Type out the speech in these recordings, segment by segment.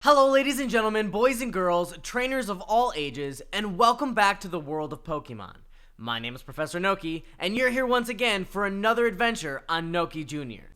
Hello ladies and gentlemen, boys and girls, trainers of all ages, and welcome back to the world of Pokemon. My name is Professor Noki, and you're here once again for another adventure on Noki Jr.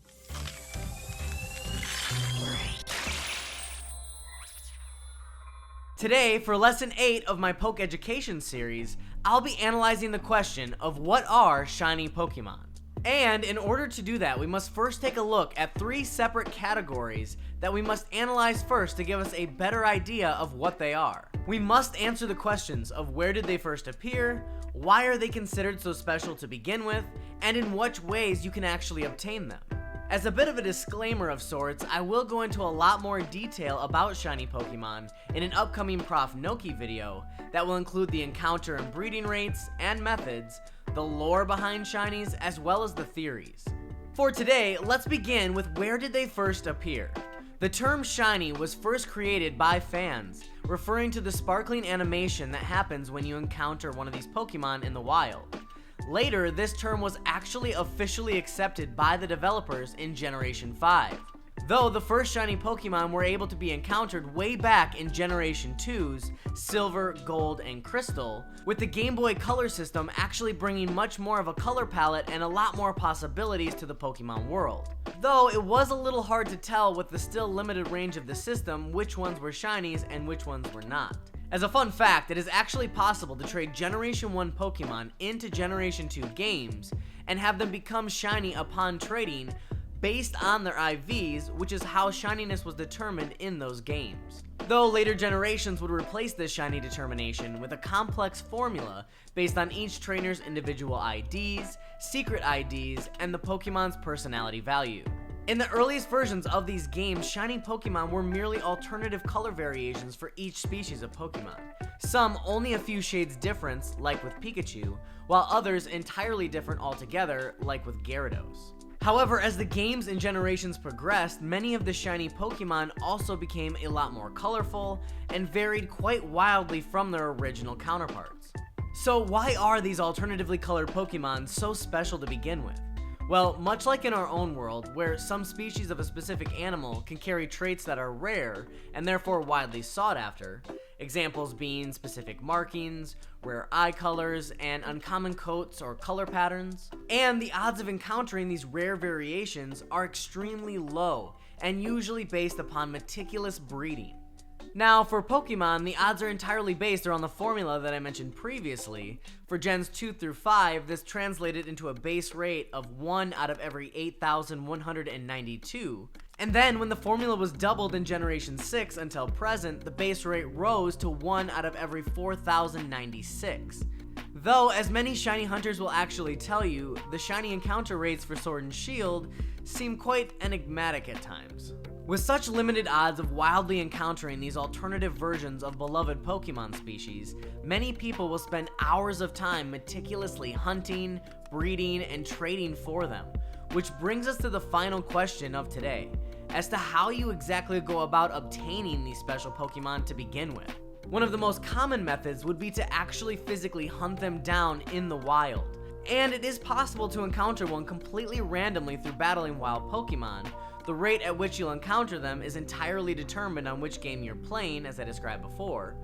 Today, for Lesson 8 of my Pok-Education series, I'll be analyzing the question of what are Shiny Pokemon. And in order to do that, we must first take a look at 3 separate categories that we must analyze first to give us a better idea of what they are. We must answer the questions of where did they first appear, why are they considered so special to begin with, and in which ways you can actually obtain them. As a bit of a disclaimer of sorts, I will go into a lot more detail about shiny Pokemon in an upcoming ProfNoki video that will include the encounter and breeding rates and methods, the lore behind shinies, as well as the theories. For today, let's begin with where did they first appear. The term shiny was first created by fans, referring to the sparkling animation that happens when you encounter one of these Pokemon in the wild. Later, this term was actually officially accepted by the developers in Generation 5. Though the first shiny Pokemon were able to be encountered way back in Generation 2's Silver, Gold, and Crystal, with the Game Boy Color system actually bringing much more of a color palette and a lot more possibilities to the Pokemon world. Though it was a little hard to tell with the still limited range of the system which ones were shinies and which ones were not. As a fun fact, it is actually possible to trade Generation 1 Pokemon into Generation 2 games and have them become shiny upon trading based on their IVs, which is how shininess was determined in those games. Though later generations would replace this shiny determination with a complex formula based on each trainer's individual IDs, secret IDs, and the Pokemon's personality value. In the earliest versions of these games, shiny Pokemon were merely alternative color variations for each species of Pokemon. Some only a few shades difference, like with Pikachu, while others entirely different altogether, like with Gyarados. However, as the games and generations progressed, many of the shiny Pokemon also became a lot more colorful and varied quite wildly from their original counterparts. So why are these alternatively colored Pokemon so special to begin with? Well, much like in our own world, where some species of a specific animal can carry traits that are rare and therefore widely sought after, examples being specific markings, rare eye colors, and uncommon coats or color patterns, and the odds of encountering these rare variations are extremely low and usually based upon meticulous breeding. Now, for Pokemon, the odds are entirely based around the formula that I mentioned previously. For Gens 2 through 5, this translated into a base rate of 1 out of every 8,192. And then, when the formula was doubled in Generation 6 until present, the base rate rose to 1 out of every 4,096. Though, as many shiny hunters will actually tell you, the shiny encounter rates for Sword and Shield seem quite enigmatic at times. With such limited odds of wildly encountering these alternative versions of beloved Pokemon species, many people will spend hours of time meticulously hunting, breeding, and trading for them, which brings us to the final question of today, as to how you exactly go about obtaining these special Pokemon to begin with. One of the most common methods would be to actually physically hunt them down in the wild, and it is possible to encounter one completely randomly through battling wild Pokemon. The rate at which you'll encounter them is entirely determined on which game you're playing, as I described before,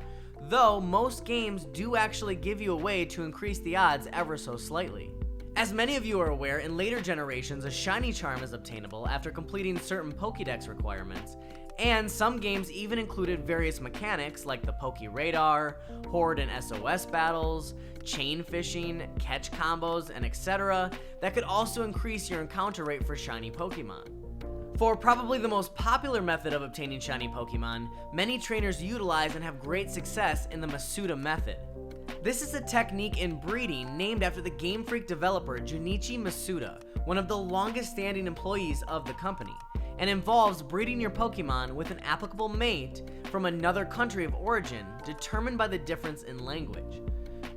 though most games do actually give you a way to increase the odds ever so slightly. As many of you are aware, in later generations a shiny charm is obtainable after completing certain Pokédex requirements, and some games even included various mechanics like the Poke Radar, Horde and SOS battles, chain fishing, catch combos, and etc. that could also increase your encounter rate for shiny Pokemon. For probably the most popular method of obtaining shiny Pokemon, many trainers utilize and have great success in the Masuda Method. This is a technique in breeding named after the Game Freak developer Junichi Masuda, one of the longest standing employees of the company, and involves breeding your Pokemon with an applicable mate from another country of origin determined by the difference in language.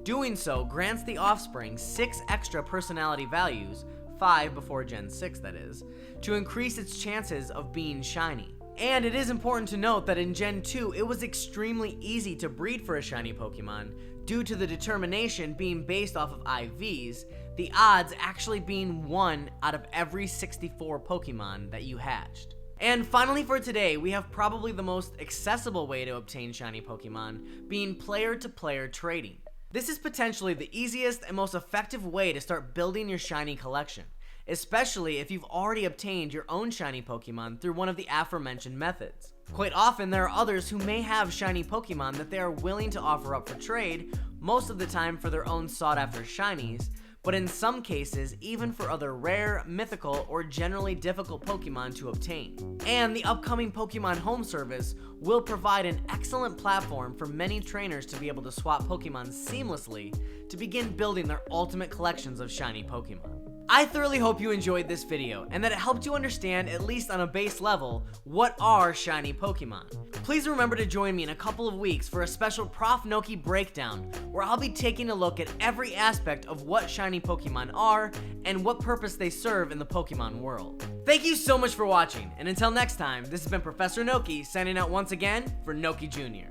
Doing so grants the offspring 6 extra personality values, 5 before Gen 6 that is, to increase its chances of being shiny. And it is important to note that in Gen 2 it was extremely easy to breed for a shiny Pokemon due to the determination being based off of IVs, the odds actually being 1 out of every 64 Pokemon that you hatched. And finally for today, we have probably the most accessible way to obtain shiny Pokemon, being player-to-player trading. This is potentially the easiest and most effective way to start building your shiny collection, especially if you've already obtained your own shiny Pokemon through one of the aforementioned methods. Quite often, there are others who may have shiny Pokemon that they are willing to offer up for trade, most of the time for their own sought-after shinies, but in some cases, even for other rare, mythical, or generally difficult Pokemon to obtain. And the upcoming Pokemon Home Service will provide an excellent platform for many trainers to be able to swap Pokemon seamlessly to begin building their ultimate collections of shiny Pokemon. I thoroughly hope you enjoyed this video and that it helped you understand, at least on a base level, what are shiny Pokemon. Please remember to join me in a couple of weeks for a special ProfNoki breakdown where I'll be taking a look at every aspect of what shiny Pokemon are and what purpose they serve in the Pokemon world. Thank you so much for watching, and until next time, this has been Professor Noki signing out once again for Noki Jr.